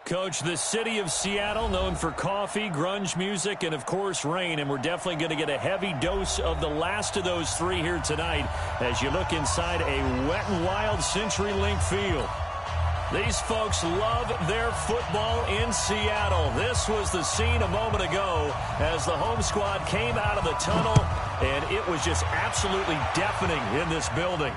Coach, the city of Seattle, known for coffee, grunge music, and, of course, rain. And we're definitely going to get a heavy dose of the last of those three here tonight as you look inside a wet and wild CenturyLink field. These folks love their football in Seattle. This was the scene a moment ago as the home squad came out of the tunnel, and it was just absolutely deafening in this building.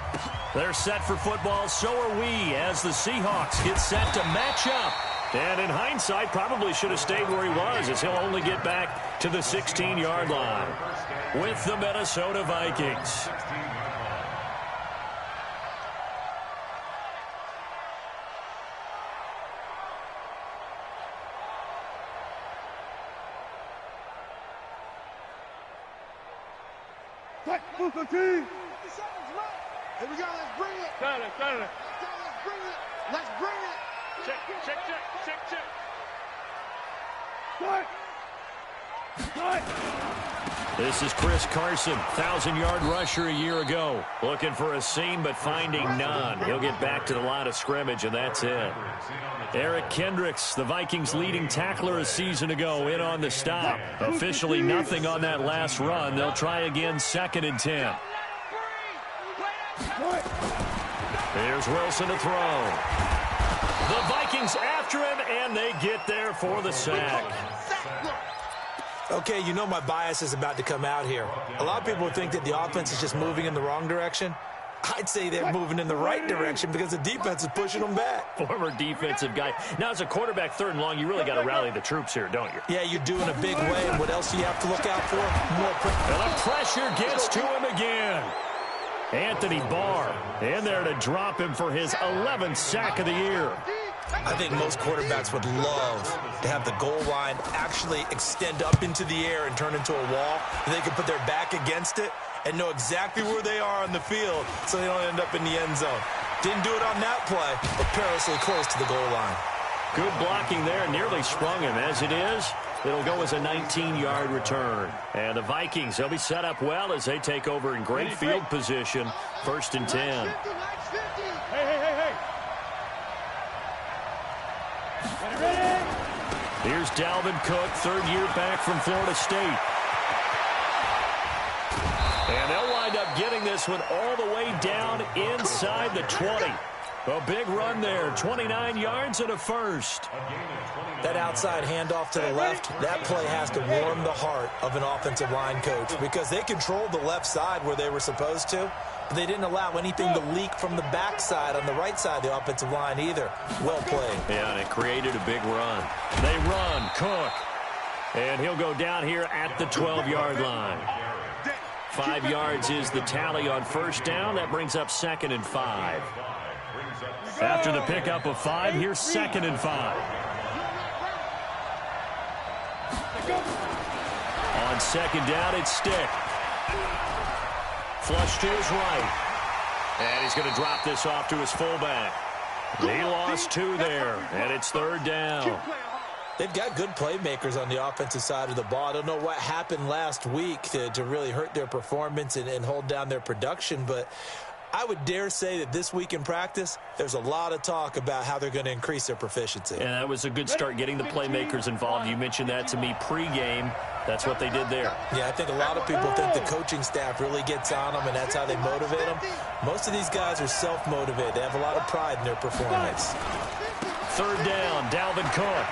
They're set for football, so are we, as the Seahawks get set to match up. And in hindsight, probably should have stayed where he was, as he'll only get back to the 16-yard line with the Minnesota Vikings. Here we go, let's bring it. Got it. Let's bring it. Check. This is Chris Carson, 1,000-yard rusher a year ago. Looking for a seam, but finding none. He'll get back to the line of scrimmage, and that's it. Eric Kendricks, the Vikings' leading tackler a season ago, in on the stop. Officially nothing on that last run. They'll try again, 2nd and 10. Here's Wilson to throw. The Vikings after him, and they get there for the sack. Okay, you know my bias is about to come out here. A lot of people think that the offense is just moving in the wrong direction. I'd say they're moving in the right direction because the defense is pushing them back. Former defensive guy. Now, as a quarterback, 3rd and long, you really got to rally the troops here, don't you? Yeah, you do in a big way. And what else do you have to look out for? More pressure. And the pressure gets to him again. Anthony Barr in there to drop him for his 11th sack of the year. I think most quarterbacks would love to have the goal line actually extend up into the air and turn into a wall. They can put their back against it and know exactly where they are on the field so they don't end up in the end zone. Didn't do it on that play, but perilously close to the goal line. Good blocking there, nearly sprung him. As it is, it'll go as a 19-yard return. And the Vikings, they'll be set up well as they take over in great field position. 1st and 10. Hey. Here's Dalvin Cook, 3rd year back from Florida State. And they'll wind up getting this one all the way down inside the 20. A big run there, 29 yards and a first. That outside handoff to the left, that play has to warm the heart of an offensive line coach because they controlled the left side where they were supposed to, but they didn't allow anything to leak from the backside on the right side of the offensive line either. Well played. Yeah, and it created a big run. They run, Cook, and he'll go down here at the 12-yard line. 5 yards is the tally on 1st down. That brings up 2nd and 5. After the pickup of 5, here's 2nd and 5. On 2nd down, it's Stick. Flush to his right. And he's going to drop this off to his fullback. He lost 2 there, and it's 3rd down. They've got good playmakers on the offensive side of the ball. I don't know what happened last week to really hurt their performance and hold down their production, but I would dare say that this week in practice, there's a lot of talk about how they're going to increase their proficiency. And that was a good start, getting the playmakers involved. You mentioned that to me pregame. That's what they did there. Yeah, I think a lot of people think the coaching staff really gets on them, and that's how they motivate them. Most of these guys are self-motivated. They have a lot of pride in their performance. 3rd down, Dalvin Cook.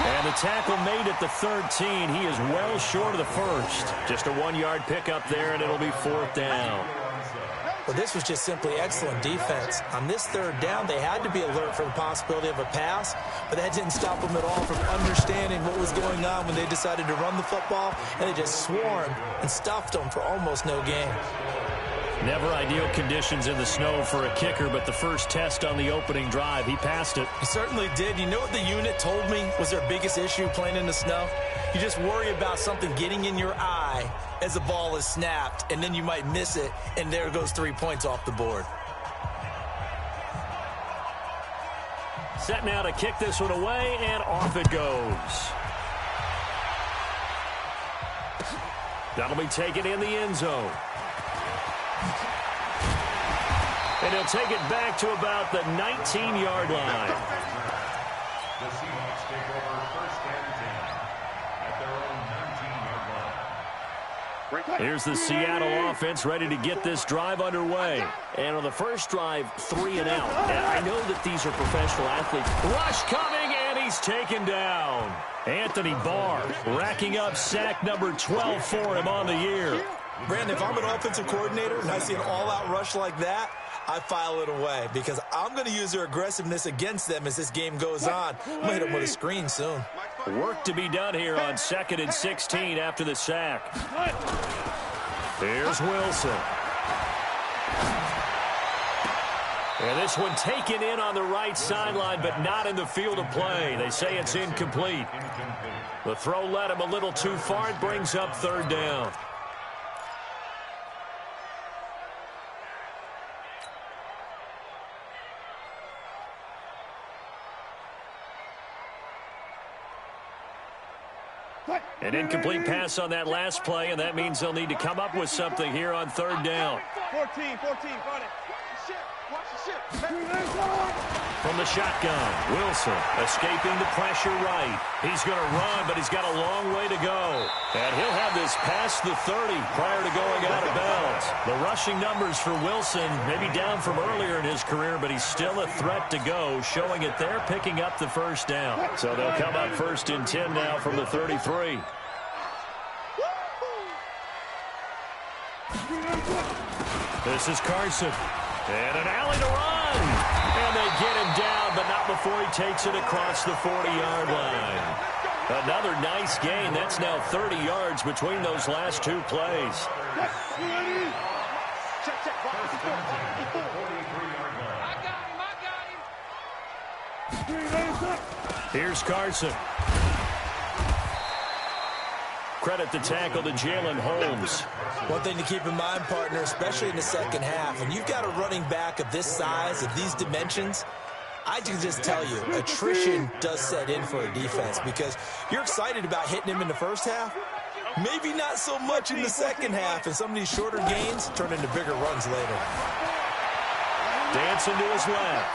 And the tackle made at the 13. He is well short of the first. Just a 1-yard pickup there, and it'll be 4th down. Well, this was just simply excellent defense. On this 3rd down, they had to be alert for the possibility of a pass, but that didn't stop them at all from understanding what was going on when they decided to run the football, and they just swarmed and stuffed them for almost no gain. Never ideal conditions in the snow for a kicker, but the first test on the opening drive, he passed it. He certainly did. You know what the unit told me was their biggest issue playing in the snow? You just worry about something getting in your eye as the ball is snapped, and then you might miss it, and there goes 3 points off the board. Set now to kick this one away, and off it goes. That'll be taken in the end zone. And he'll take it back to about the 19-yard line. The Seahawks take over first and 10 at their own 19-yard line. Here's the Seattle offense ready to get this drive underway. And on the first drive, 3 and out. And I know that these are professional athletes. Rush coming, and he's taken down. Anthony Barr racking up sack number 12 for him on the year. Brandon, if I'm an offensive coordinator and I see an all-out rush like that, I file it away because I'm going to use their aggressiveness against them as this game goes on. I'm going to hit them with a screen soon. Work to be done here on 2nd and 16 after the sack. Here's Wilson. And this one taken in on the right sideline, but not in the field of play. They say it's incomplete. The throw led him a little too far. It brings up 3rd down. An incomplete pass on that last play, and that means they'll need to come up with something here on 3rd down. 14, got it. Watch the ship. From the shotgun, Wilson escaping the pressure right. He's going to run, but he's got a long way to go. And he'll have this past the 30 prior to going out of bounds. The rushing numbers for Wilson maybe down from earlier in his career, but he's still a threat to go, showing it there, picking up the 1st down. So they'll come up 1st and 10 now from the 33. This is Carson. And an alley to run. And they get him down, but not before he takes it across the 40-yard line. Another nice gain. That's now 30 yards between those last 2 plays. Here's Carson. Credit the tackle to Jalen Holmes. One thing to keep in mind, partner, especially in the second half, when you've got a running back of this size, of these dimensions, I can just tell you, attrition does set in for a defense because you're excited about hitting him in the first half. Maybe not so much in the second half, and some of these shorter gains turn into bigger runs later. Dancing to his left.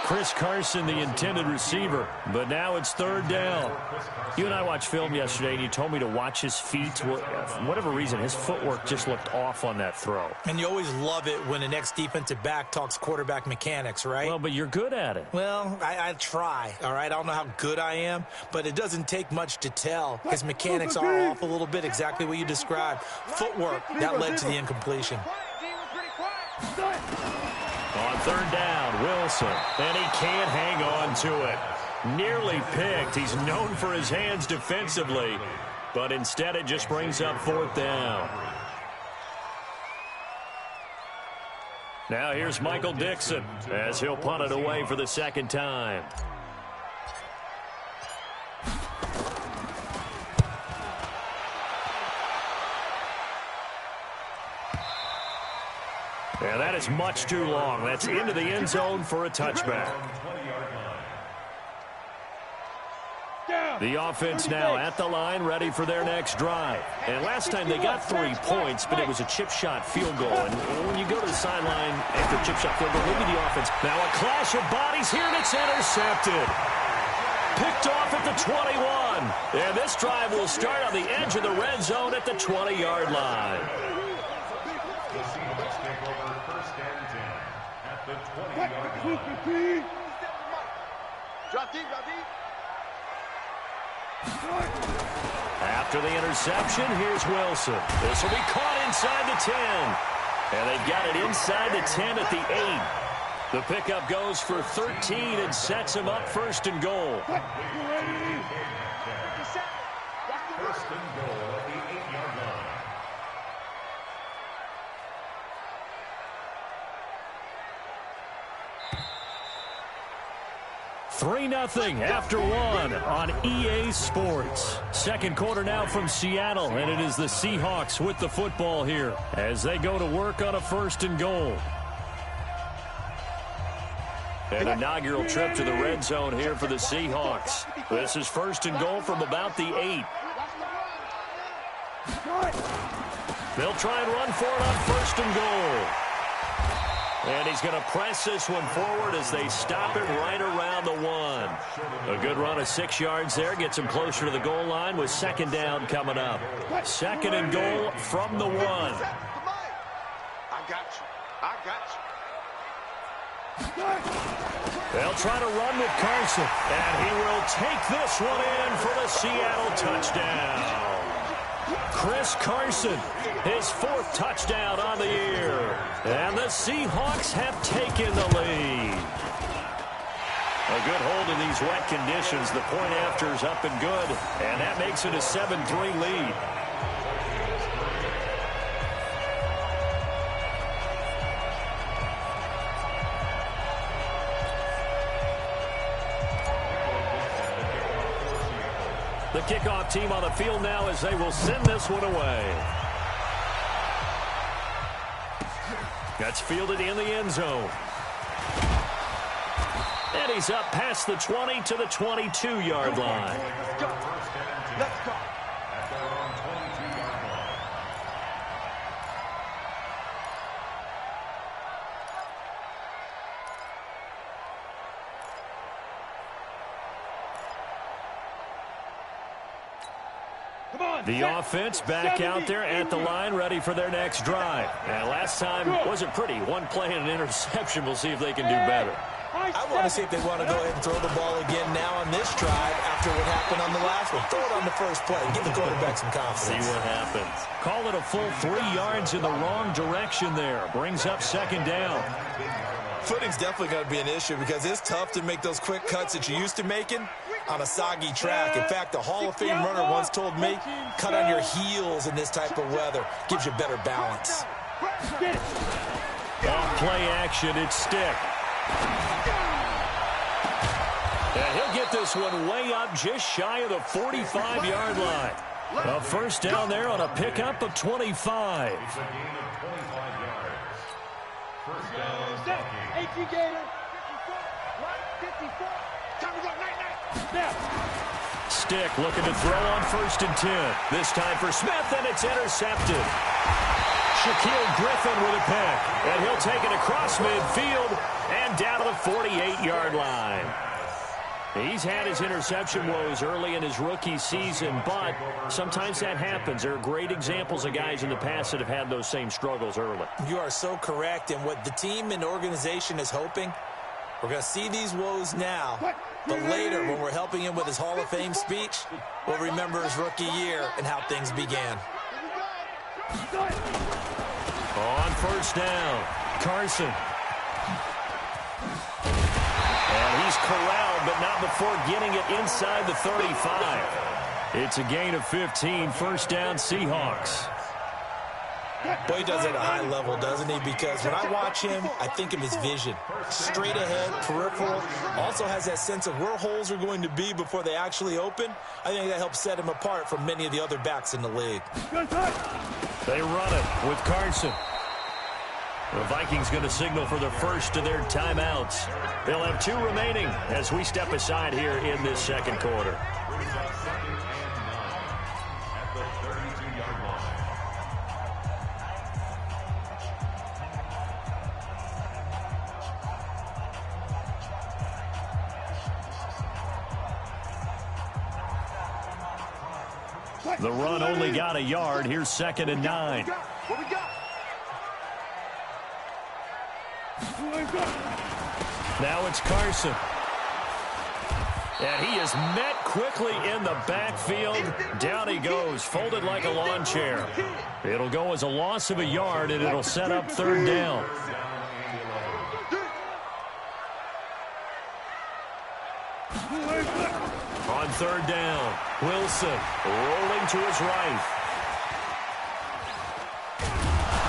Chris Carson, the intended receiver, but now it's 3rd down. You and I watched film yesterday, and you told me to watch his feet. For whatever reason, his footwork just looked off on that throw. And you always love it when an ex-defensive back talks quarterback mechanics, right? Well, but you're good at it. Well, I try, all right? I don't know how good I am, but it doesn't take much to tell. His mechanics are off a little bit, exactly what you described. Footwork, that led to the incompletion. On 3rd down, Wilson, and he can't hang on to it. Nearly picked. He's known for his hands defensively, but instead it just brings up 4th down. Now here's Michael Dixon as he'll punt it away for the 2nd time. And that is much too long. That's into the end zone for a touchback. The offense now at the line, ready for their next drive. And last time they got 3 points, but it was a chip shot field goal. And when you go to the sideline after a chip shot field goal, look at the offense. Now a clash of bodies here, and it's intercepted. Picked off at the 21. And this drive will start on the edge of the red zone at the 20-yard line. The Seahawks take over first and 10 at the 20-yard line. Drop deep. After the interception, here's Wilson. This will be caught inside the 10. And they've got it inside the 10 at the 8. The pickup goes for 13 and sets him up 1st and goal. First and goal at the 8-yard line. 3-0 after 1 on EA Sports. Second quarter now from Seattle, and it is the Seahawks with the football here as they go to work on a 1st and goal. An inaugural trip to the red zone here for the Seahawks. This is 1st and goal from about the 8. They'll try and run for it on 1st and goal. And he's going to press this one forward as they stop it right around the 1. A good run of 6 yards there. Gets him closer to the goal line with second down coming up. Second and goal from the 1. I got you. I got you. They'll try to run with Carson. And he will take this one in for the Seattle touchdown. Chris Carson, his 4th touchdown on the year. And the Seahawks have taken the lead. A good hold in these wet conditions. The point after is up and good. And that makes it a 7-3 lead. The kickoff team on the field now as they will send this one away. That's fielded in the end zone. And he's up past the 20 to the 22-yard line. Let's go. Let's go. The offense back out there at the line, ready for their next drive. And last time wasn't pretty. One play and an interception. We'll see if they can do better. I want to see if they want to go ahead and throw the ball again now on this drive after what happened on the last one. Throw it on the first play. Give the quarterback some confidence. See what happens. Call it a full 3 yards in the wrong direction there. Brings up second down. Footing's definitely going to be an issue because it's tough to make those quick cuts that you're used to making on a soggy track. In fact, a Hall of Fame runner once told me, cut on your heels in this type of weather. Gives you better balance. Off play action, it's Stick. And he'll get this one way up just shy of the 45-yard line. A first down there on a pickup of 25. Stick looking to throw on 1st and 10. This time for Smith, and it's intercepted. Shaquille Griffin with a pick, and he'll take it across midfield and down to the 48-yard line. He's had his interception woes early in his rookie season, but sometimes that happens. There are great examples of guys in the past that have had those same struggles early. You are so correct, and what the team and organization is hoping, we're going to see these woes now, but later when we're helping him with his Hall of Fame speech, we'll remember his rookie year and how things began. On first down, Carson. And he's corralled, but not before getting it inside the 35. It's a gain of 15, first down Seahawks. Boy, he does it at a high level, doesn't he? Because when I watch him, I think of his vision. Straight ahead, peripheral. Also has that sense of where holes are going to be before they actually open. I think that helps set him apart from many of the other backs in the league. They run it with Carson. The Vikings going to signal for the first of their timeouts. They'll have 2 remaining as we step aside here in this second quarter. The run only got a yard. Here's 2nd and 9. What we got? Now it's Carson. And he is met quickly in the backfield. Down he goes, folded like a lawn chair. It'll go as a loss of a yard, and it'll set up 3rd down. On 3rd down, Wilson rolling to his right.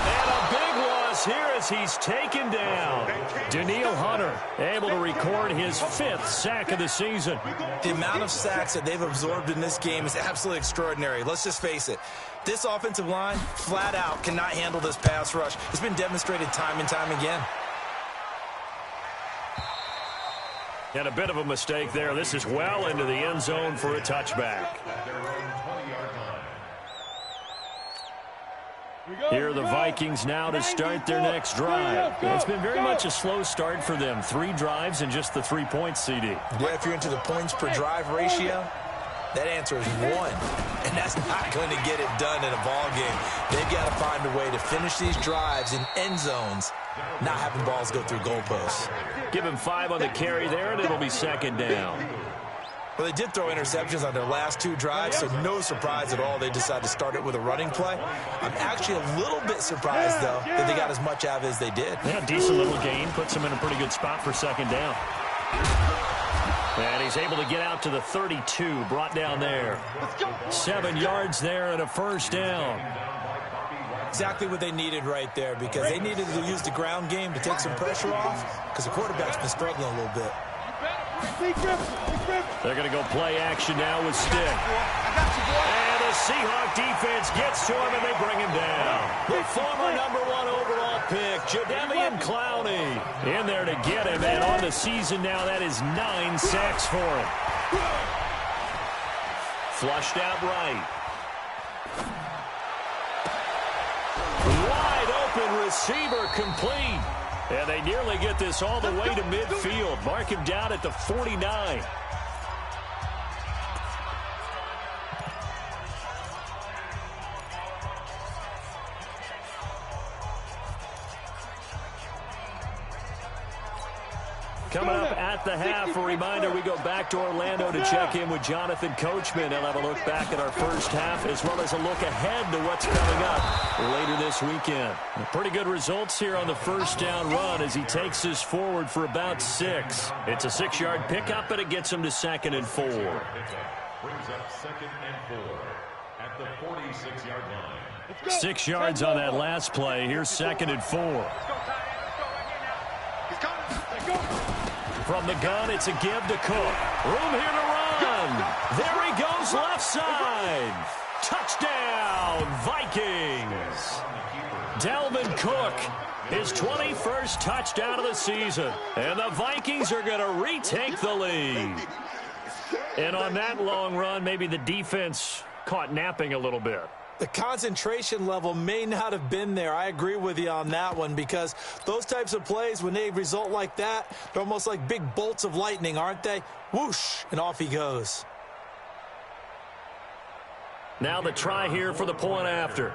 And a big loss here as he's taken down. Danielle Hunter able to record his 5th sack of the season. The amount of sacks that they've absorbed in this game is absolutely extraordinary. Let's just face it. This offensive line, flat out, cannot handle this pass rush. It's been demonstrated time and time again. And a bit of a mistake there. This is well into the end zone for a touchback. Here are the Vikings now to start their next drive. It's been very much a slow start for them. 3 drives and just the 3 points, CD. Yeah, if you're into the points per drive ratio, that answer is 1. And that's not going to get it done in a ball game. They've got to find a way to finish these drives in end zones, not having balls go through goalposts. Give him 5 on the carry there, and it'll be second down. Well, they did throw interceptions on their last 2 drives, so no surprise at all they decided to start it with a running play. I'm actually a little bit surprised, though, that they got as much out of it as they did. Yeah, decent little gain. Puts them in a pretty good spot for second down. And he's able to get out to the 32, brought down there. 7 yards there and a first down. Exactly what they needed right there, because they needed to use the ground game to take some pressure off, because the quarterback's been struggling a little bit. They're going to go play action now with Stick. And the Seahawk defense gets to him, and they bring him down. The former #1 overall pick, Jadeveon Clowney, in there to get him. And on the season now, that is 9 sacks for him. Flushed out right. Wide open receiver complete. And they nearly get this all the way to midfield. Mark him down at the 49. Coming up at the half, a reminder, we go back to Orlando to check in with Jonathan Coachman. He'll have a look back at our first half as well as a look ahead to what's coming up later this weekend. Pretty good results here on the first down run as he takes this forward for about 6. It's a 6-yard pickup, and it gets him to 2nd and 4. Brings up 2nd and 4 at the 46-yard line. 6 yards on that last play. Here's 2nd and 4. From the gun, it's a give to Cook. Room here to run. There he goes left side. Touchdown, Vikings. Dalvin Cook, his 21st touchdown of the season. And the Vikings are going to retake the lead. And on that long run, maybe the defense caught napping a little bit. The concentration level may not have been there. I agree with you on that one, because those types of plays, when they result like that, they're almost like big bolts of lightning, aren't they? Whoosh, and off he goes. Now the try here for the point after.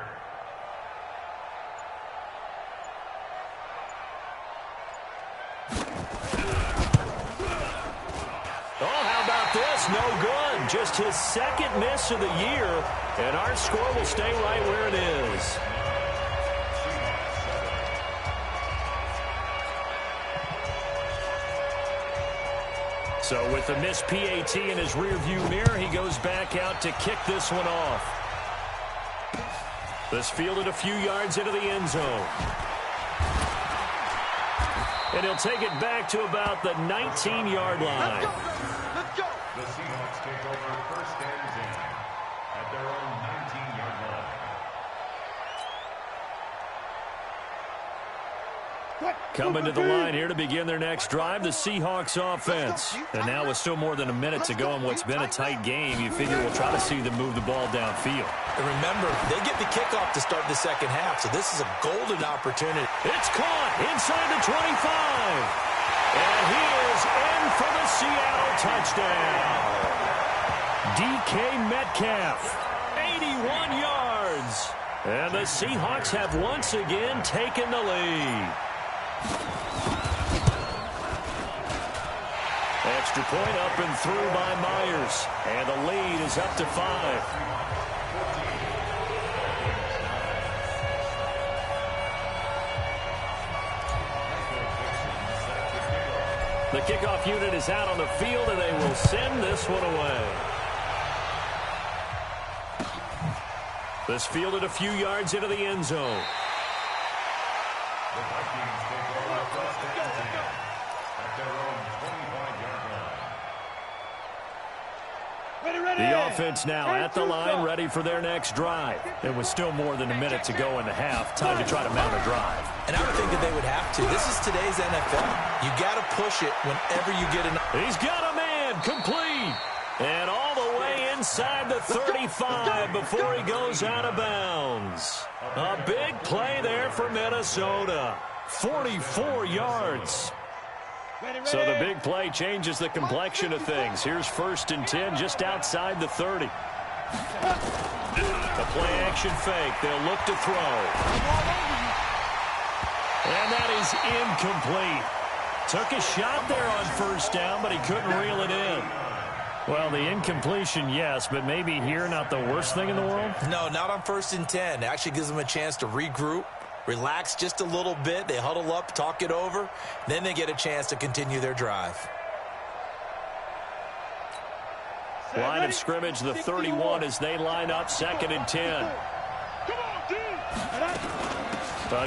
Oh, how about this? No good. Just his 2nd miss of the year, and our score will stay right where it is. So with the missed PAT in his rearview mirror, he goes back out to kick this one off. This fielded a few yards into the end zone. And he'll take it back to about the 19-yard line. Let's go. The Seahawks take over 1st and 10 at their own 19-yard line. Coming to the line here to begin their next drive, the Seahawks offense. And now with still more than a minute to go in what's been a tight game, you figure we'll try to see them move the ball downfield. And remember, they get the kickoff to start the second half, so this is a golden opportunity. It's caught inside the 25. And he is in for the Seattle touchdown. DK Metcalf, 81 yards. And the Seahawks have once again taken the lead. Extra point up and through by Myers. And the lead is up to 5. The kickoff unit is out on the field, and they will send this one away. This fielded a few yards into the end zone. The Vikings take over 1st and 10 at their own 25-yard line. The offense now at the line, ready for their next drive. It was still more than a minute to go in the half. Time to try to mount a drive. And I would think that they would have to. This is today's NFL. You got to push it whenever you get an... He's got a man complete. And all the way inside the 35 before he goes out of bounds. A big play there for Minnesota. 44 yards. So the big play changes the complexion of things. Here's 1st and 10 just outside the 30. The play action fake. They'll look to throw. And that is incomplete. Took a shot there on 1st down, but he couldn't reel it in. Well, the incompletion, yes, but maybe here not the worst thing in the world? No, not on 1st and 10. It actually gives them a chance to regroup, relax just a little bit. They huddle up, talk it over. Then they get a chance to continue their drive. Line of scrimmage, the 31 as they line up 2nd and 10.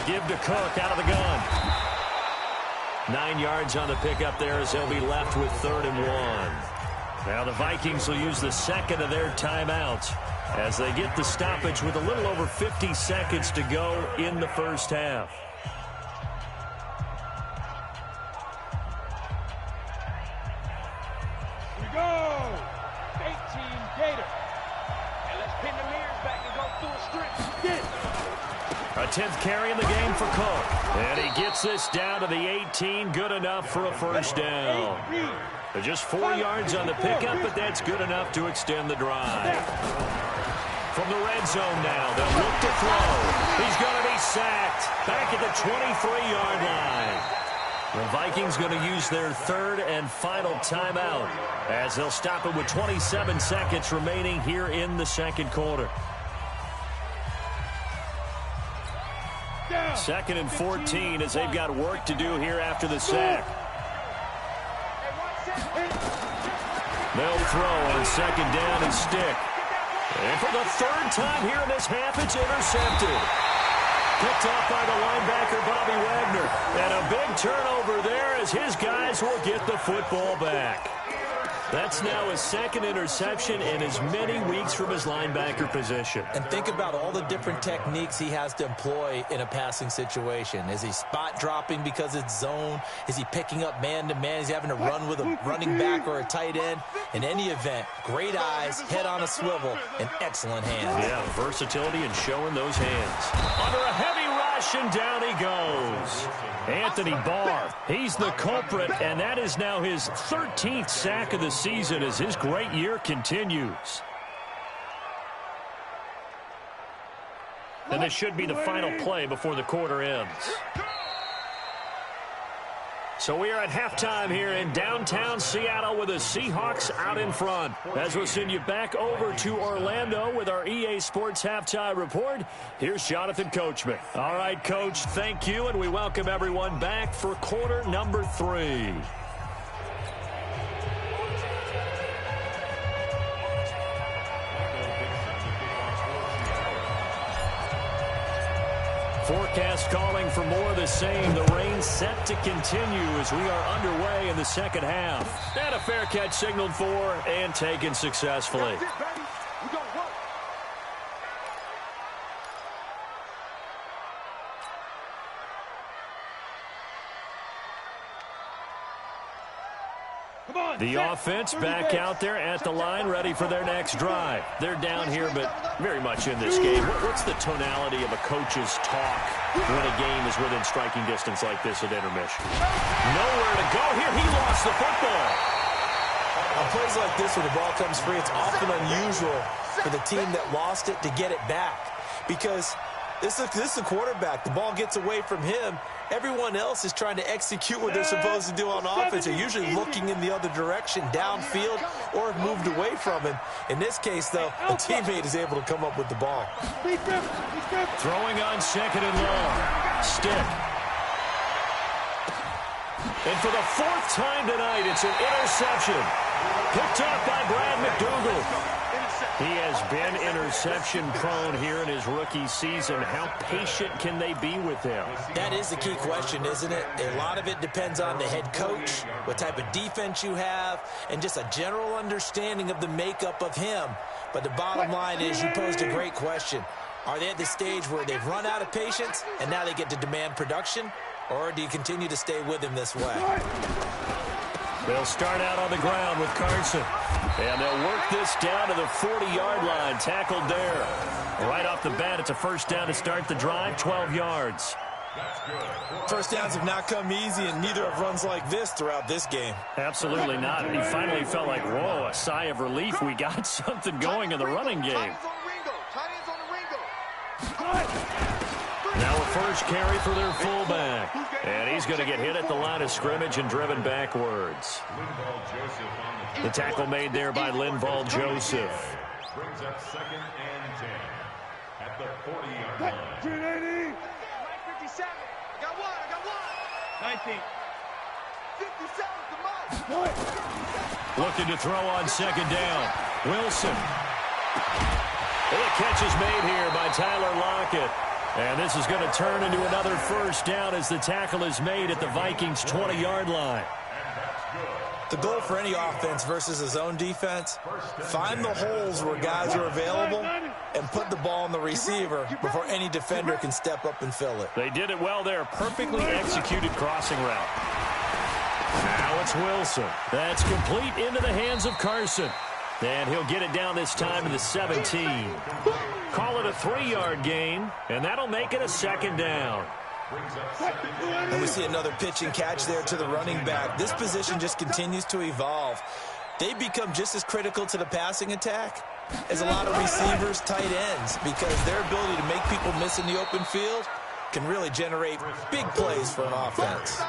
Give to Cook out of the gun. 9 yards on the pickup there as they'll be left with 3rd and 1. Now the Vikings will use the 2nd of their timeouts as they get the stoppage with a little over 50 seconds to go in the 1st half. Here we go. 18 Gator. And let's pin the mirrors back and go through a stretch. Get it. A 10th carry in the game for Cook. And he gets this down to the 18. Good enough for a 1st down. Just 4 yards on the pickup, but that's good enough to extend the drive. From the red zone now, they'll look to throw. He's going to be sacked back at the 23-yard line. The Vikings going to use their 3rd and final timeout as they'll stop it with 27 seconds remaining here in the 2nd quarter. 2nd and 14 as they've got work to do here after the sack. They'll throw on 2nd down and stick. And for the 3rd time here in this half, it's intercepted. Picked off by the linebacker, Bobby Wagner. And a big turnover there as his guys will get the football back. That's now his 2nd interception in as many weeks from his linebacker position. And think about all the different techniques he has to employ in a passing situation. Is he spot dropping because it's zone? Is he picking up man-to-man? Is he having to run with a running back or a tight end? In any event, great eyes, head on a swivel, and excellent hands. Yeah, versatility and showing those hands. Under a heavy rush, and down he goes. Anthony Barr, he's the culprit, and that is now his 13th sack of the season as his great year continues. And this should be the final play before the quarter ends. So we are at halftime here in downtown Seattle with the Seahawks out in front. As we'll send you back over to Orlando with our EA Sports Halftime Report, here's Jonathan Coachman. All right, Coach, thank you, and we welcome everyone back for quarter number 3. Forecast calling for more of the same. The rain set to continue as we are underway in the 2nd half. And a fair catch signaled for and taken successfully. The offense back out there at the line, ready for their next drive. They're down here, but very much in this game. What's the tonality of a coach's talk when a game is within striking distance like this at intermission? Nowhere to go here. He lost the football. On plays like this where the ball comes free, it's often unusual for the team that lost it to get it back. Because this is a quarterback. The ball gets away from him. Everyone else is trying to execute what they're supposed to do on offense. They're usually looking in the other direction, downfield, or have moved away from him. In this case, though, a teammate is able to come up with the ball. Throwing on 2nd and long. Stick. And for the 4th time tonight, it's an interception. Picked off by Brad McDougal. He has been interception-prone here in his rookie season. How patient can they be with him? That is the key question, isn't it? A lot of it depends on the head coach, what type of defense you have, and just a general understanding of the makeup of him. But the bottom line is you posed a great question. Are they at the stage where they've run out of patience and now they get to demand production? Or do you continue to stay with him this way? They'll start out on the ground with Carson. And they'll work this down to the 40-yard line. Tackled there. Right off the bat, it's a first down to start the drive, 12 yards. First downs have not come easy, and neither have runs like this throughout this game. Absolutely not. He finally felt like, whoa, a sigh of relief. We got something going in the running game. Now a first carry for their fullback. And he's going to get hit at the line of scrimmage and driven backwards. The tackle made there by Linval Joseph. Brings up 2nd and 10 at the 40-yard line. 57. I got one. 19. 57 to Mike. Looking to throw on second down. Wilson. And the catch is made here by Tyler Lockett. And this is going to turn into another first down as the tackle is made at the Vikings' 20-yard line. The goal for any offense versus a zone defense, find the holes where guys are available and put the ball on the receiver before any defender can step up and fill it. They did it well there. Perfectly executed crossing route. Now it's Wilson. That's complete into the hands of Carson. And he'll get it down this time to the 17. Call it a 3-yard gain, and that'll make it a second down. And we see another pitch and catch there to the running back. This position just continues to evolve. They become just as critical to the passing attack as a lot of receivers, tight ends, because their ability to make people miss in the open field can really generate big plays for an offense.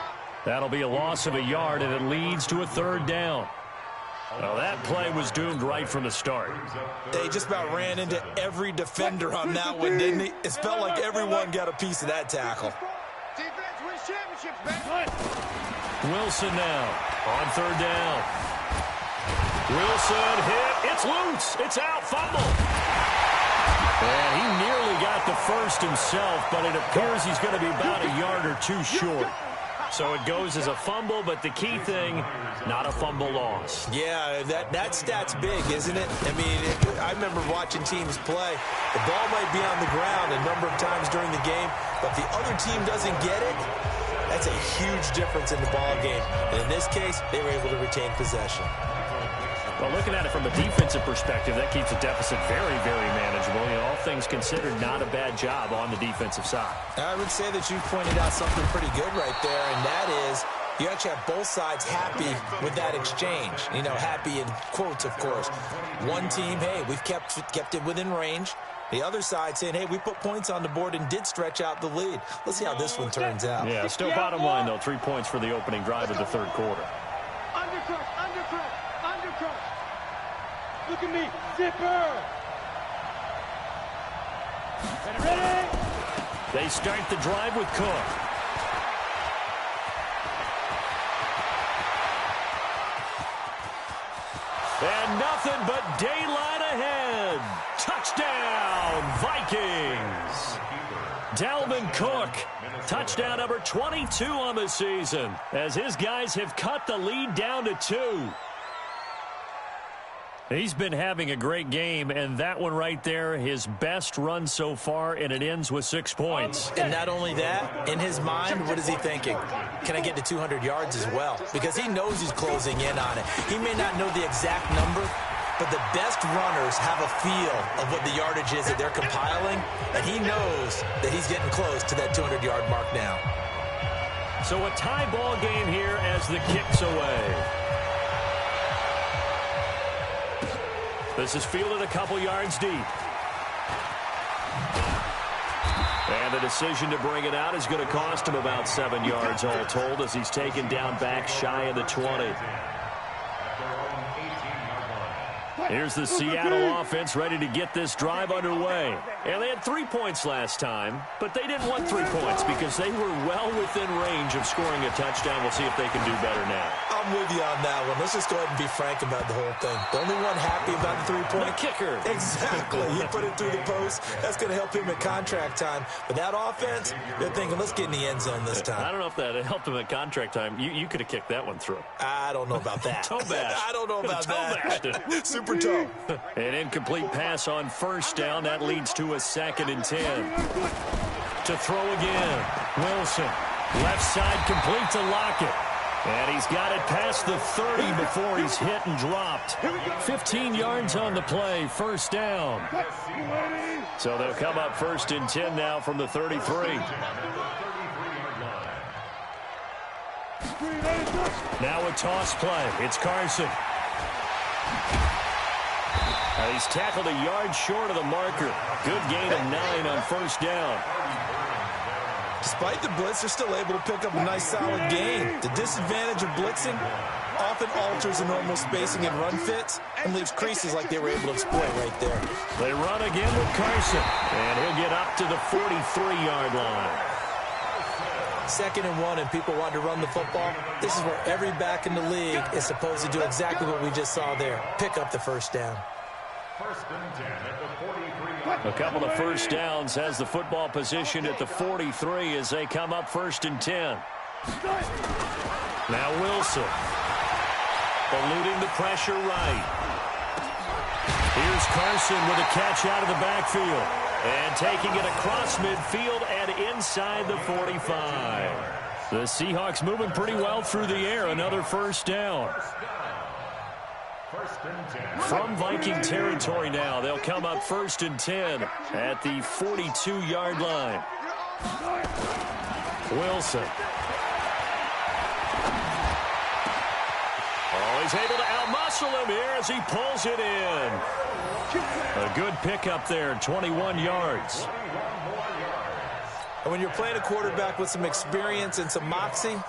That'll be a loss of a yard, and it leads to a third down. Well, that play was doomed right from the start. They just about ran into every defender on that one, didn't he? It felt like everyone got a piece of that tackle. Defense wins championships, man. Wilson now on third down. Wilson hit. It's loose. It's out. Fumble. And he nearly got the first himself, but it appears he's going to be about a yard or two short. So it goes as a fumble, but the key thing, not a fumble loss. Yeah, that stat's big, isn't it? I mean, I remember watching teams play. The ball might be on the ground a number of times during the game, but the other team doesn't get it. That's a huge difference in the ball game. And in this case, they were able to retain possession. Well, looking at it from a defensive perspective, that keeps the deficit very, very manageable. You know, all things considered, not a bad job on the defensive side. I would say that you pointed out something pretty good right there, and that is you actually have both sides happy with that exchange. You know, happy in quotes, of course. One team, hey, we've kept it within range. The other side saying, hey, we put points on the board and did stretch out the lead. Let's see how this one turns out. Yeah, still bottom line, though, 3 points for the opening drive of the third quarter. Undercut. Look at me. Zipper. Ready? They start the drive with Cook. And nothing but daylight ahead. Touchdown, Vikings. Dalvin Cook, touchdown number 22 on the season, as his guys have cut the lead down to 2. He's been having a great game, and that one right there, his best run so far, and it ends with 6 points. And not only that, in his mind, what is he thinking? Can I get to 200 yards as well? Because he knows he's closing in on it. He may not know the exact number, but the best runners have a feel of what the yardage is that they're compiling, and he knows that he's getting close to that 200-yard mark now. So a tie ball game here as the kick's away. This is fielded a couple yards deep. And the decision to bring it out is going to cost him about 7 yards all told, as he's taken down back shy of the 20. Here's the Seattle offense ready to get this drive underway. And they had 3 points last time, but they didn't want 3 points because they were well within range of scoring a touchdown. We'll see if they can do better now. I'm with you on that one. Let's just go ahead and be frank about the whole thing. The only one happy about the 3-point. The kicker. Exactly. He put it through the post. That's going to help him at contract time. But that offense, they're thinking, let's get in the end zone this time. I don't know if that helped him at contract time. You could have kicked that one through. I don't know about that. Toe bash. I don't know about that. Bashed. Super toe. An incomplete pass on first down. That leads to a 2nd and 10. To throw again. Wilson. Left side complete to Lockett. And he's got it past the 30 before he's hit and dropped. 15 yards on the play, first down. So they'll come up first and 10 now from the 33. Now a toss play. It's Carson. He's tackled a yard short of the marker. Good gain of 9 on first down. Despite the blitz, they're still able to pick up a nice solid gain. The disadvantage of blitzing often alters the normal spacing and run fits and leaves creases like they were able to exploit right there. They run again with Carson, and he'll get up to the 43-yard line. 2nd and 1, and people want to run the football. This is where every back in the league is supposed to do exactly what we just saw there. Pick up the first down. First and 10 at the 43. A couple of first downs has the football position at the 43 as they come up first and 10. Now Wilson. Eluding the pressure right. Here's Carson with a catch out of the backfield. And taking it across midfield and inside the 45. The Seahawks moving pretty well through the air. Another first down. From Viking territory now, they'll come up first and 10 at the 42-yard line. Wilson. Oh, he's able to outmuscle him here as he pulls it in. A good pickup there, 21 yards. And when you're playing a quarterback with some experience and some moxie,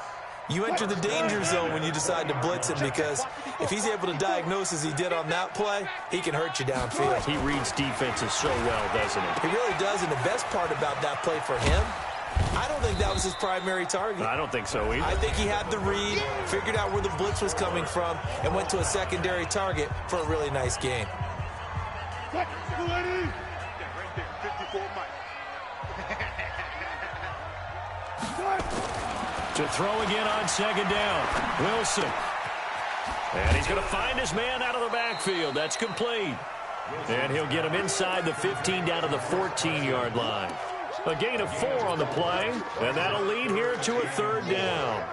you enter the danger zone when you decide to blitz him, because if he's able to diagnose as he did on that play, he can hurt you downfield. He reads defenses so well, doesn't he? He really does, and the best part about that play for him, I don't think that was his primary target. I don't think so either. I think he had the read, figured out where the blitz was coming from, and went to a secondary target for a really nice gain. To throw again on second down. Wilson. And he's going to find his man out of the backfield. That's complete. And he'll get him inside the 15 down to the 14-yard line. A gain of 4 on the play. And that'll lead here to a third down.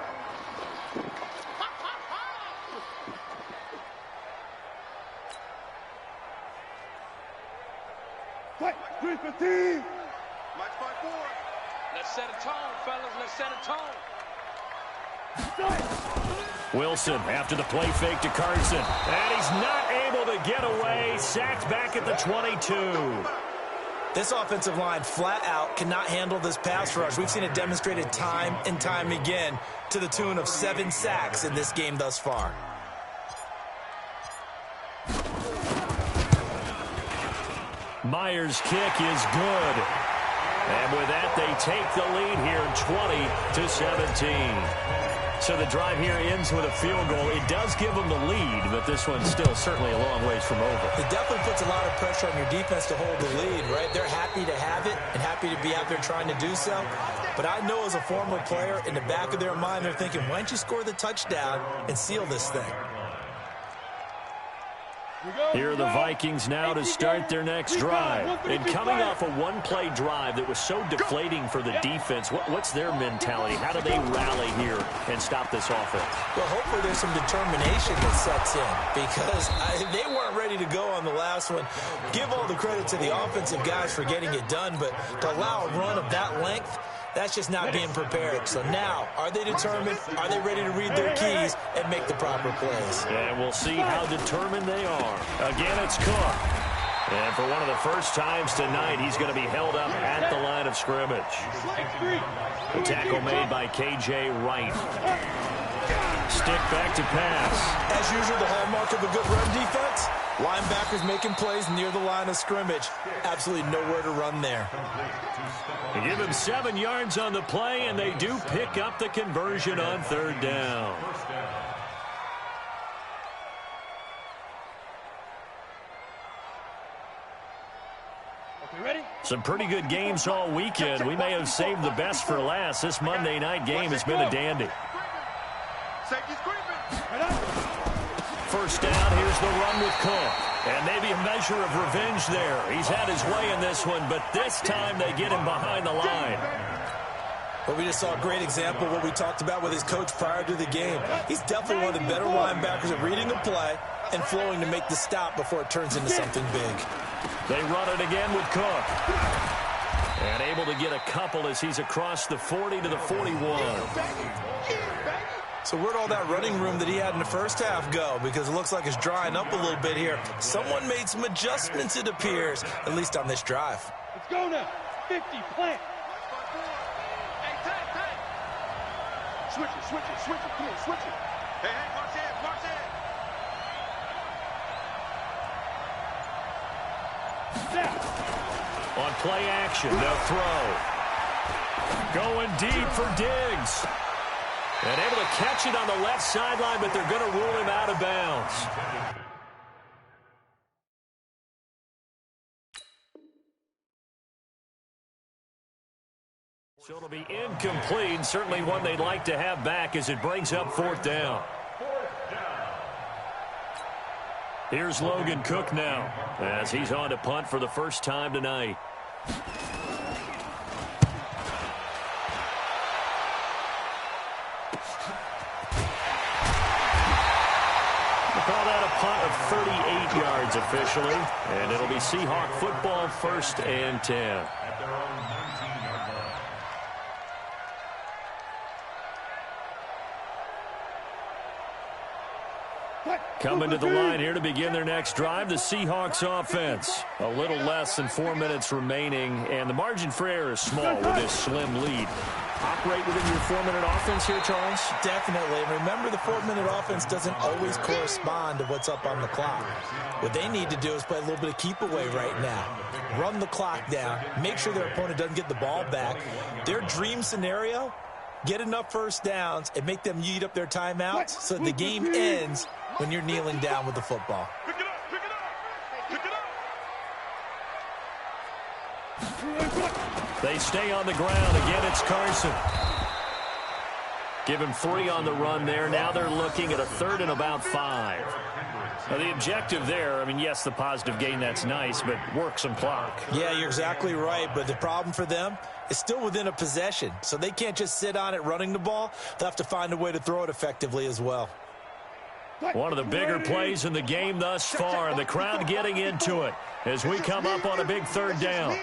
Let's set a tone, fellas. Let's set a tone. Wilson after the play fake to Carson. And he's not able to get away. Sacked back at the 22. This offensive line flat out cannot handle this pass rush. We've seen it demonstrated time and time again to the tune of 7 sacks in this game thus far. Myers' kick is good. And with that, they take the lead here 20-17. So the drive here ends with a field goal. It does give them the lead, but this one's still certainly a long ways from over. It definitely puts a lot of pressure on your defense to hold the lead, right? They're happy to have it and happy to be out there trying to do so. But I know as a former player, in the back of their mind, they're thinking, why don't you score the touchdown and seal this thing? Here are the Vikings now to start their next drive. And coming off a one-play drive that was so deflating for the defense, what's their mentality? How do they rally here and stop this offense? Well, hopefully there's some determination that sets in, because they weren't ready to go on the last one. Give all the credit to the offensive guys for getting it done, but to allow a run of that length, that's just not being prepared. So now, are they determined? Are they ready to read their keys and make the proper plays? And we'll see how determined they are. Again, it's Cook. And for one of the first times tonight, he's going to be held up at the line of scrimmage. The tackle made by K.J. Wright. Stick back to pass. As usual, the hallmark of a good run defense, linebackers making plays near the line of scrimmage. Absolutely nowhere to run there. They give him 7 yards on the play, and they do pick up the conversion on third down. Some pretty good games all weekend. We may have saved the best for last. This Monday night game has been a dandy. First down, here's the run with Cook. And maybe a measure of revenge there. He's had his way in this one, but this time they get him behind the line. Well, we just saw a great example of what we talked about with his coach prior to the game. He's definitely one of the better linebackers at reading the play and flowing to make the stop before it turns into something big. They run it again with Cook. And able to get a couple as he's across the 40 to the 41. So where'd all that running room that he had in the first half go? Because it looks like it's drying up a little bit here. Someone made some adjustments, it appears, at least on this drive. Let's go now. 50, plant. Switch it, switch it, switch it, come on, switch it. Hey, march in, march in. Now. On play action, they'll throw. Going deep for Diggs. And able to catch it on the left sideline, but they're going to rule him out of bounds. So it'll be incomplete, certainly one they'd like to have back as it brings up 4th down. Here's Logan Cook now as he's on to punt for the first time tonight. We'll call that a punt of 38 yards officially, and it'll be Seahawk football, 1st and 10. Coming to the line here to begin their next drive, the Seahawks offense. A little less than 4 minutes remaining, and the margin for error is small with this slim lead. Operate within your 4-minute offense here, Charles? Definitely. And remember, the 4-minute offense doesn't always correspond to what's up on the clock. What they need to do is play a little bit of keep away right now. Run the clock down. Make sure their opponent doesn't get the ball back. Their dream scenario, get enough first downs and make them eat up their timeouts so the game ends when you're kneeling down with the football. Pick it up, pick it up, pick it up. They stay on the ground. Again, it's Carson. Give him 3 on the run there. Now they're looking at a 3rd and about 5. Now, the objective there, I mean, yes, the positive gain, that's nice, but work some clock. Yeah, you're exactly right, but the problem for them is still within a possession, so they can't just sit on it running the ball. They'll have to find a way to throw it effectively as well. One of the bigger plays in the game thus far, and the crowd getting into it as we come up on a big 3rd down.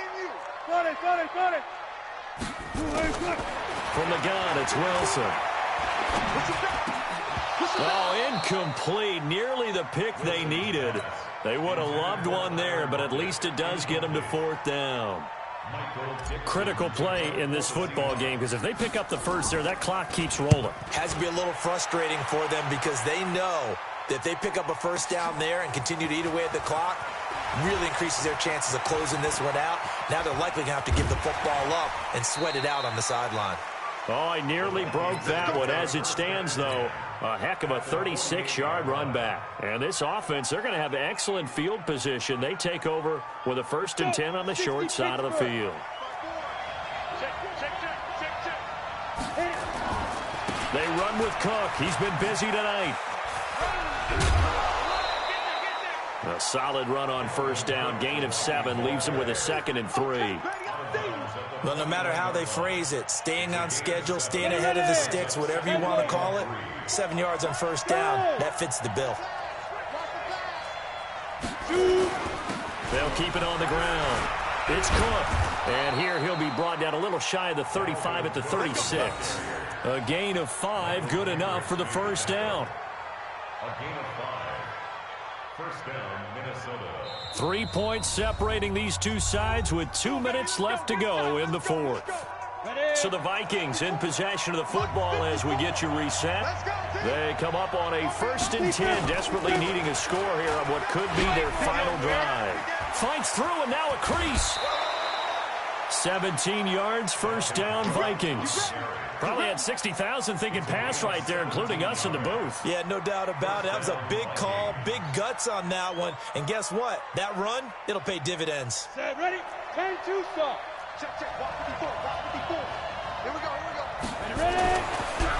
From the gun, it's Wilson. Oh, incomplete. Nearly the pick they needed. They would have loved one there, but at least it does get them to 4th down. Critical play in this football game, because if they pick up the first there, that clock keeps rolling. Has to be a little frustrating for them because they know that if they pick up a first down there and continue to eat away at the clock, really increases their chances of closing this one out. Now they're likely going to have to give the football up and sweat it out on the sideline. Oh, I nearly broke that one. As it stands, though, a heck of a 36-yard run back. And this offense, they're going to have excellent field position. They take over with a 1st and 10 on the short side of the field. They run with Cook. He's been busy tonight. A solid run on 1st down. Gain of 7 leaves him with a 2nd and 3. Well, no matter how they phrase it, staying on schedule, staying ahead of the sticks, whatever you want to call it, 7 yards on 1st down, that fits the bill. They'll keep it on the ground. It's Cook. And here he'll be brought down a little shy of the 35 at the 36. A gain of 5, good enough for the 1st down. A gain of 5. 1st down, Minnesota. 3 points separating these two sides with 2 minutes left to go in the 4th. So the Vikings in possession of the football as we get you reset. They come up on a 1st and 10, desperately needing a score here on what could be their final drive. Fights through and now a crease. 17 yards, 1st down, Vikings. Probably had 60,000 thinking pass right there, including us in the booth. Yeah, no doubt about it. That was a big call, big guts on that one. And guess what? That run, it'll pay dividends. Set, ready? 10-2 start. Check, walk 54, walk 54. Here we go. Ready?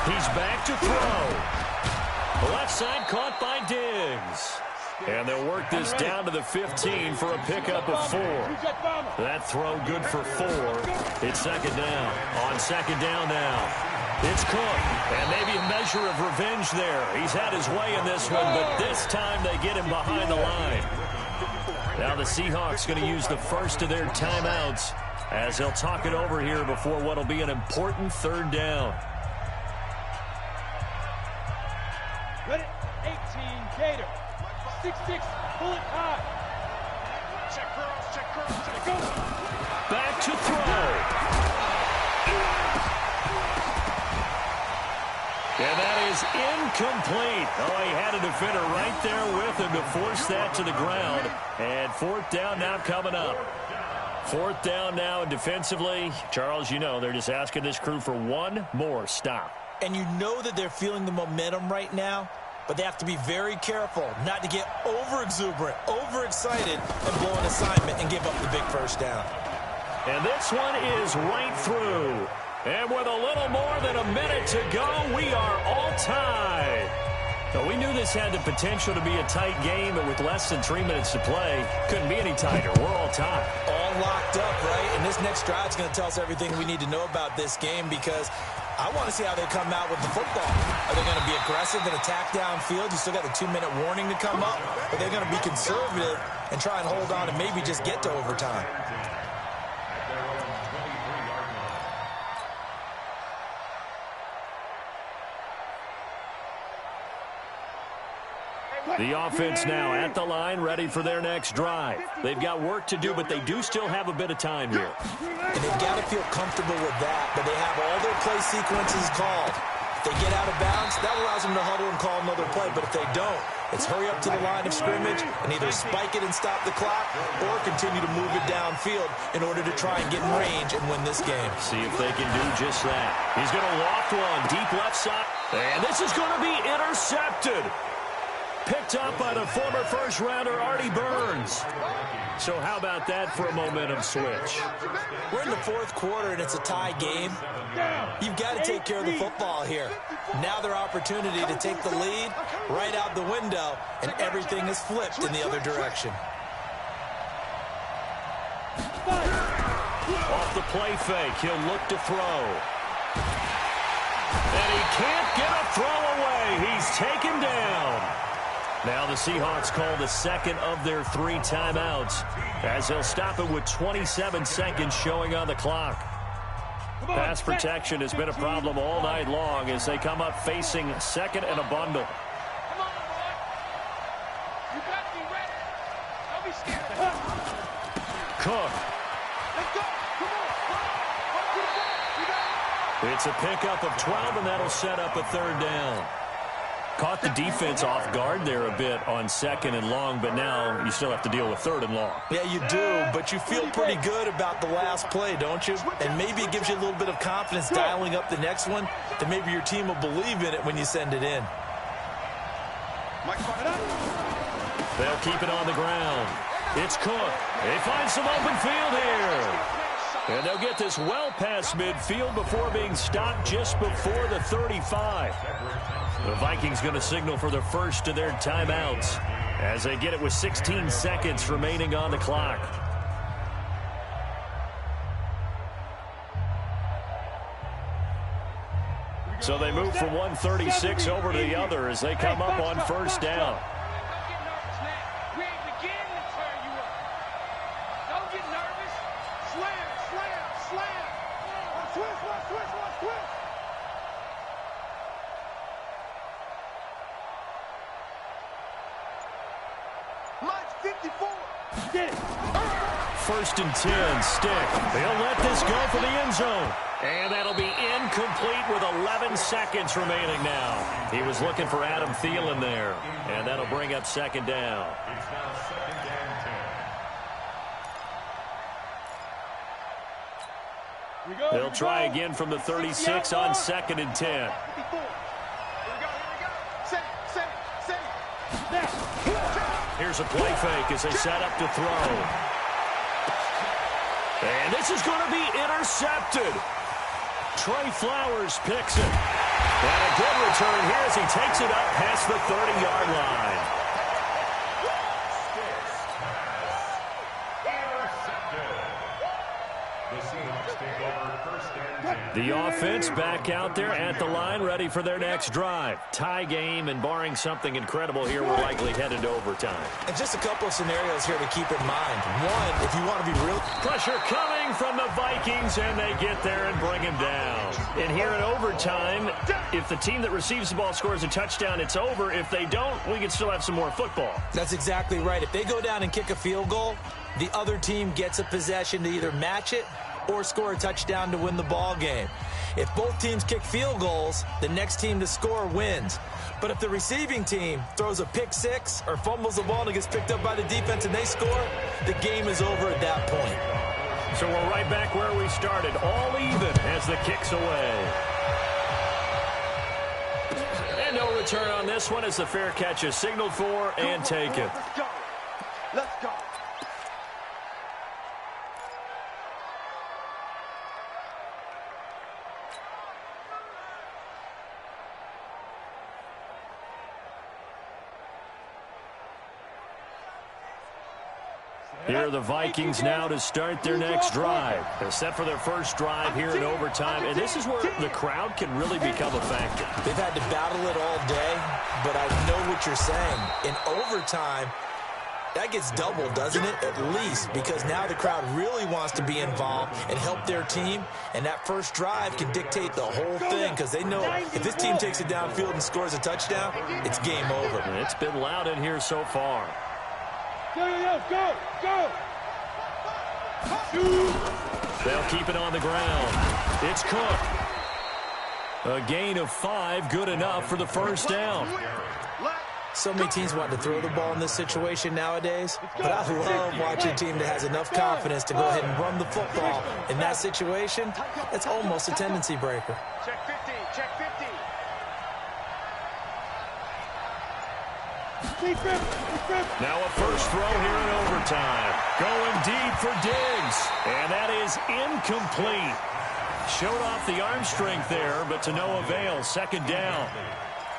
He's back to throw. Left side caught by Diggs. And they'll work this down to the 15 for a pickup of 4. That throw good for 4. It's second down. On second down now, it's Cook. And maybe a measure of revenge there. He's had his way in this one, but this time they get him behind the line. Now the Seahawks going to use the first of their timeouts as they'll talk it over here before what will be an important third down. Ready? 18 Gator. 6'6", bullet high. Check curls, check go. Back to throw. And that is incomplete. Oh, he had a defender right there with him to force that to the ground. And fourth down now coming up. Fourth down now, and defensively, Charles, you know, they're just asking this crew for one more stop. And you know that they're feeling the momentum right now, but they have to be very careful not to get over-exuberant, over-excited, and blow an assignment and give up the big first down. And this one is right through. And with a little more than a minute to go, we are all tied. Now, we knew this had the potential to be a tight game, but with less than 3 minutes to play, couldn't be any tighter. We're all tied. All locked up, right? And this next drive is going to tell us everything we need to know about this game, because I want to see how they come out with the football. Are they going to be aggressive and attack downfield? You still got a 2-minute warning to come up. Are they going to be conservative and try and hold on and maybe just get to overtime? The offense now at the line, ready for their next drive. They've got work to do, but they do still have a bit of time here. And they've got to feel comfortable with that, but they have all their play sequences called. If they get out of bounds, that allows them to huddle and call another play, but if they don't, it's hurry up to the line of scrimmage and either spike it and stop the clock or continue to move it downfield in order to try and get in range and win this game. See if they can do just that. He's going to loft one, deep left side, and this is going to be intercepted. Picked up by the former first-rounder Artie Burns. So how about that for a momentum switch? We're in the fourth quarter, and it's a tie game. You've got to take care of the football here. Now their opportunity to take the lead right out the window, and everything is flipped in the other direction. Off the play fake, he'll look to throw. And he can't get a throw away. He's taken down. Now the Seahawks call the second of their 3 timeouts as they'll stop it with 27 seconds showing on the clock. Pass protection has been a problem all night long as they come up facing second and a bundle. Come on, boy. You got to be ready. Don't be scared. Cook. Let's go. Come on. Run to the ball. You got it. It's a pickup of 12, and that'll set up a third down. Caught the defense off guard there a bit on second and long, but now you still have to deal with third and long. Yeah, you do, but you feel pretty good about the last play, don't you? And maybe it gives you a little bit of confidence dialing up the next one, that maybe your team will believe in it when you send it in. They'll keep it on the ground. It's Cook. They find some open field here. And they'll get this well past midfield before being stopped just before the 35. The Vikings going to signal for the first of their timeouts as they get it with 16 seconds remaining on the clock. So they move from 136 over to the other as they come up on first down. First and 10, Stick. They'll let this go for the end zone. And that'll be incomplete with 11 seconds remaining now. He was looking for Adam Thielen there. And that'll bring up second down. It's now second and 10. They'll try again from the 36 on second and 10. Here's a play fake as they set up to throw. And this is going to be intercepted. Trey Flowers picks it. And a good return here as he takes it up past the 30-yard line. The offense back out there at the line, ready for their next drive. Tie game, and barring something incredible here, we're likely headed to overtime. And just a couple of scenarios here to keep in mind. One, if you want to be real... Pressure coming from the Vikings, and they get there and bring him down. And here in overtime, if the team that receives the ball scores a touchdown, it's over. If they don't, we can still have some more football. That's exactly right. If they go down and kick a field goal, the other team gets a possession to either match it or score a touchdown to win the ball game. If both teams kick field goals, the next team to score wins. But if the receiving team throws a pick six or fumbles the ball and it gets picked up by the defense and they score, the game is over at that point. So we're right back where we started, all even as the kick's away. And no return on this one as the fair catch is signaled for and taken. Let's go. Let's go. Here are the Vikings now to start their next drive. They're set for their first drive here in overtime, and this is where the crowd can really become a factor. They've had to battle it all day, but I know what you're saying. In overtime, that gets doubled, doesn't it? At least, because now the crowd really wants to be involved and help their team, and that first drive can dictate the whole thing because they know if this team takes it downfield and scores a touchdown, it's game over. And it's been loud in here so far. Go, go. They'll keep it on the ground. It's Cook. A gain of 5, good enough for the first down. So many teams want to throw the ball in this situation nowadays, but I love watching a team that has enough confidence to go ahead and run the football. In that situation, that's almost a tendency breaker. Check 50, check 50. Now a first throw here in overtime. Going deep for Diggs. And that is incomplete. Showed off the arm strength there, but to no avail. Second down.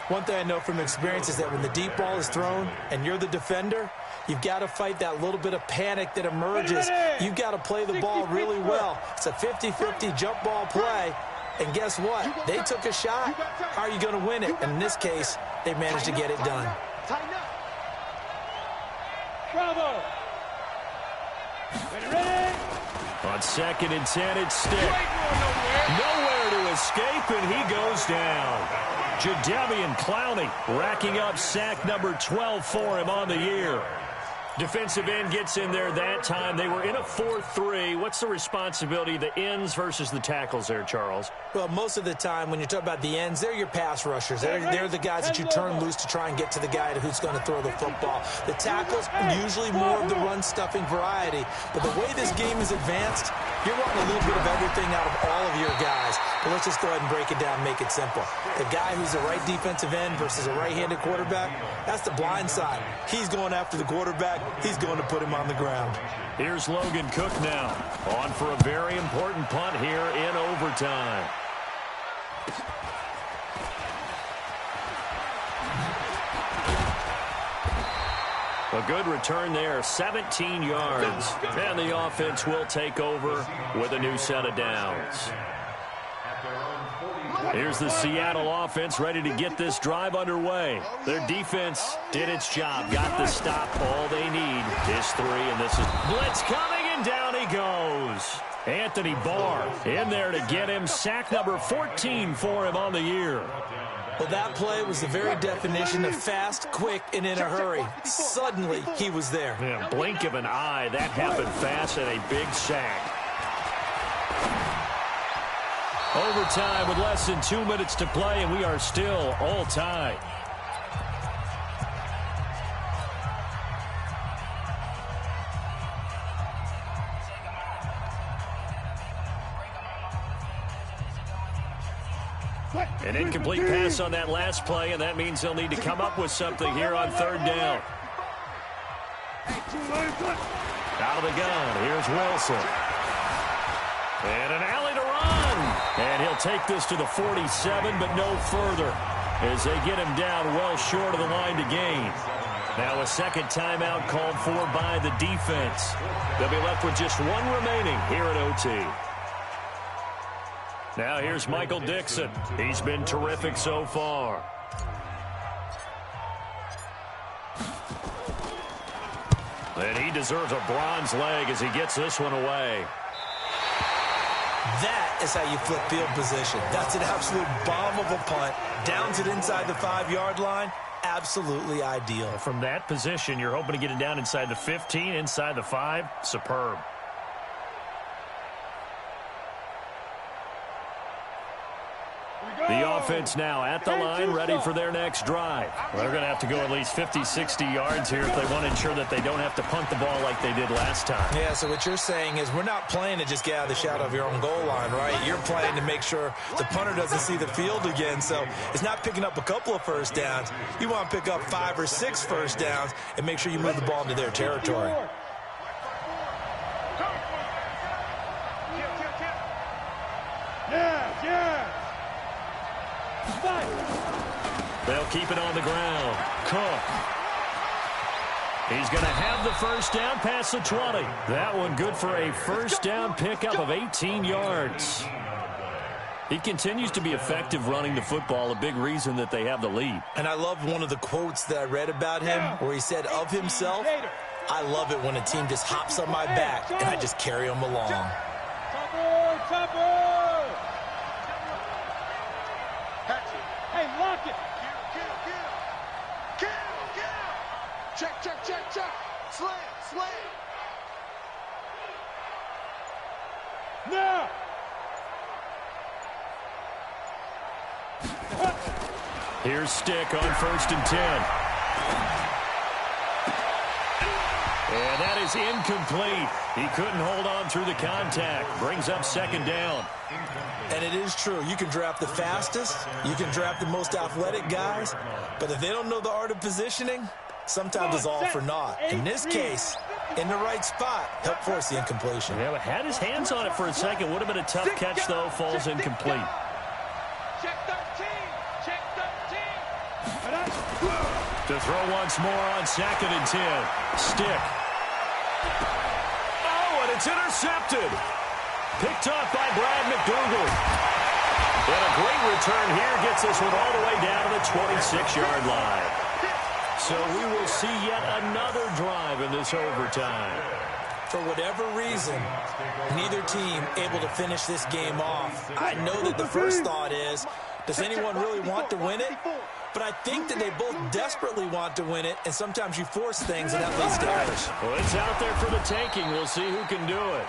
One thing I know from experience is that when the deep ball is thrown and you're the defender, you've got to fight that little bit of panic that emerges. You've got to play the ball really well. It's a 50-50 jump ball play. And guess what? They took a shot. How are you going to win it? And in this case, they managed to get it done. Tighten up. Bravo. Ready? On 2nd and 10, it's Stick. Nowhere to escape, and he goes down. Jadeveon Clowney racking up sack number 12 for him on the year. Defensive end gets in there that time. They were in a 4-3. What's the responsibility of the ends versus the tackles there, Charles? Well, most of the time when you talk about the ends, they're your pass rushers. They're the guys that you turn loose to try and get to the guy who's going to throw the football. The tackles are usually more of the run-stuffing variety. But the way this game is advanced, you're wanting a little bit of everything out of all of your guys. But let's just go ahead and break it down and make it simple. The guy who's the right defensive end versus a right-handed quarterback, that's the blind side. He's going after the quarterback. He's going to put him on the ground. Here's Logan Cook now, on for a very important punt here in overtime. A good return there, 17 yards. And the offense will take over with a new set of downs. Here's the Seattle offense ready to get this drive underway. Their defense did its job, got the stop. All they need is 3, and this is blitz coming, and down he goes. Anthony Barr in there to get him. Sack number 14 for him on the year. Well, that play was the very definition of fast, quick, and in a hurry. Suddenly, he was there. Yeah, blink of an eye. That happened fast, and a big sack. Overtime with less than 2 minutes to play, and we are still all tied. An incomplete pass on that last play, and that means they'll need to come up with something here on 3rd down. Out of the gun, here's Wilson. And an alley to run. And he'll take this to the 47, but no further, as they get him down well short of the line to gain. Now a second timeout called for by the defense. They'll be left with just 1 remaining here at OT. Now here's Michael Dixon. He's been terrific so far. And he deserves a bronze leg as he gets this one away. That is how you flip field position. That's an absolute bomb of a punt. Downs it inside the 5-yard line. Absolutely ideal. From that position, you're hoping to get it down inside the 15, inside the 5. Superb. The offense now at the line, ready for their next drive. Well, they're going to have to go at least 50, 60 yards here if they want to ensure that they don't have to punt the ball like they did last time. Yeah, so what you're saying is we're not playing to just get out of the shadow of your own goal line, right? You're playing to make sure the punter doesn't see the field again. So it's not picking up a couple of first downs. You want to pick up 5 or 6 first downs and make sure you move the ball into their territory. They'll keep it on the ground. Cook. He's going to have the first down past the 20. That one good for a first down pickup of 18 yards. He continues to be effective running the football, a big reason that they have the lead. And I love one of the quotes that I read about him where he said of himself, I love it when a team just hops on my back and I just carry them along. Hey, lock it. Check. Slam. Now. Here's Stick on 1st and 10. And that is incomplete. He couldn't hold on through the contact. Brings up 2nd down. And it is true. You can draft the fastest. You can draft the most athletic guys. But if they don't know the art of positioning, sometimes it's all for naught. In this case, in the right spot, helped force the incompletion. Yeah, but had his hands on it for a second. Would have been a tough catch, though. Falls incomplete. Check 13. To throw once more on 2nd and 10. Stick. Oh, and it's intercepted. Picked off by Brad McDougal. And a great return here gets this one all the way down to the 26-yard line. So we will see yet another drive in this overtime. For whatever reason, neither team able to finish this game off. I know that the first thought is, does anyone really want to win it? But I think that they both desperately want to win it, and sometimes you force things, and that leads to errors. Well, it's out there for the taking. We'll see who can do it.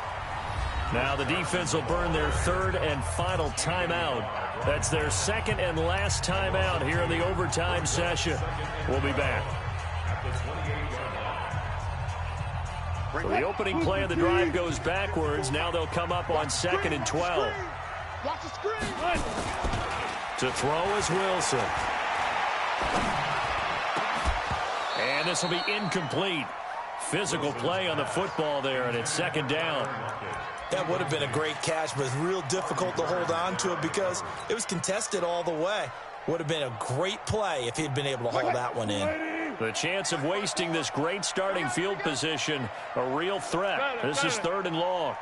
Now the defense will burn their 3rd and final timeout. That's their 2nd and last timeout here in the overtime session. We'll be back. So the opening play of the drive goes backwards. Now they'll come up on 2nd and 12. Watch the screen. To throw is Wilson. And this will be incomplete. Physical play on the football there, and it's 2nd down. That would have been a great catch, but it's real difficult to hold on to it because it was contested all the way. Would have been a great play if he'd been able to hold that one in. The chance of wasting this great starting field position, a real threat. This is 3rd and long.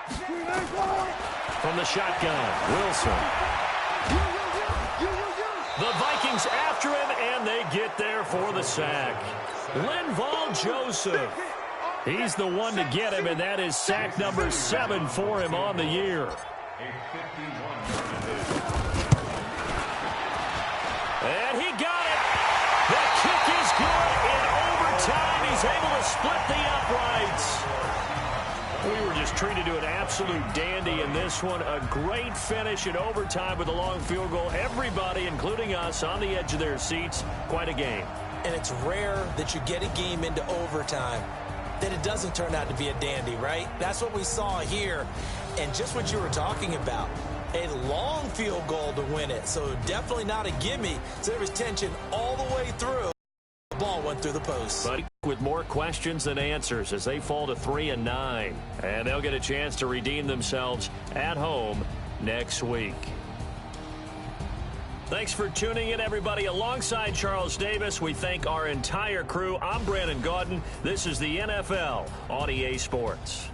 From the shotgun, Wilson. The Vikings after him, and they get there for the sack. Linval Joseph. He's the one to get him, and that is sack number 7 for him on the year. And he got it. The kick is good. In overtime, he's able to split the uprights. We were just treated to an absolute dandy in this one. A great finish in overtime with a long field goal. Everybody, including us, on the edge of their seats. Quite a game. And it's rare that you get a game into overtime that it doesn't turn out to be a dandy, right? That's what we saw here. And just what you were talking about, a long field goal to win it. So definitely not a gimme. So there was tension all the way through. The ball went through the post. But with more questions than answers as they fall to 3-9. And they'll get a chance to redeem themselves at home next week. Thanks for tuning in, everybody. Alongside Charles Davis, we thank our entire crew. I'm Brandon Gaudin. This is the NFL on EA Sports.